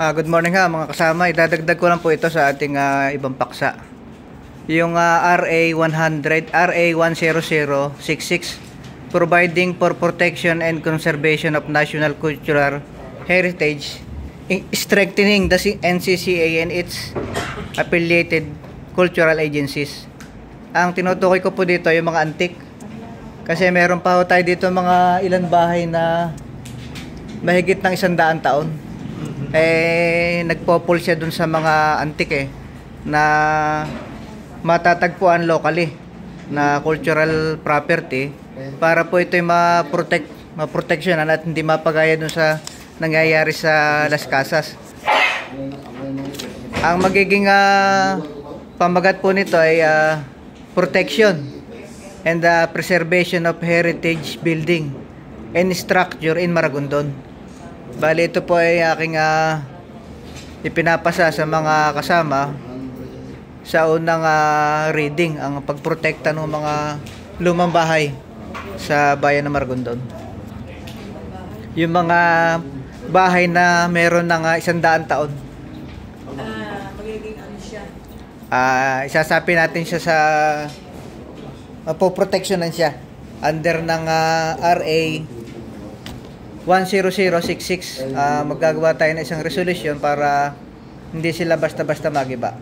Good morning ha mga kasama. Idadagdag ko lang po ito sa ating ibang paksa. Yung RA 10066 providing for protection and conservation of national cultural heritage, strengthening the NCCA and its affiliated cultural agencies. Ang tinutukoy ko po dito yung mga antik. Kasi meron pa ho tayo dito mga ilan bahay na mahigit ng 100 taon. Nagpopol siya dun sa mga antik na matatagpuan locally na cultural property para po ito'y maproteksyonan at hindi mapagaya dun sa nangyayari sa Las Casas. Ang magiging pamagat po nito ay protection and preservation of heritage building and structure in Maragondon. Bali, ito po ay aking ipinapasa sa mga kasama sa unang reading, ang pagprotekta ng mga lumang bahay sa bayan ng Maragondon. Yung mga bahay na meron ng 100 taon. Magiging ano siya? Isasapi natin siya sa poproteksyonan siya under ng RA 10066. Magagawa tayo ng isang resolution para hindi sila basta-basta magiba.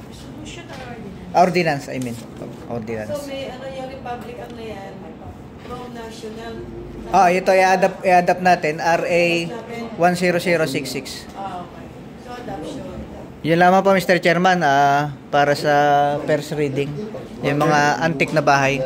Resolution or ordinance? Ordinance, ordinance. So may ano yung Republic Act na yan, pro-national. Ito i-adapt natin, RA 10066. Okay. So adoption. Yun lamang po, Mr. Chairman, para sa first reading, yung mga antik na bahay.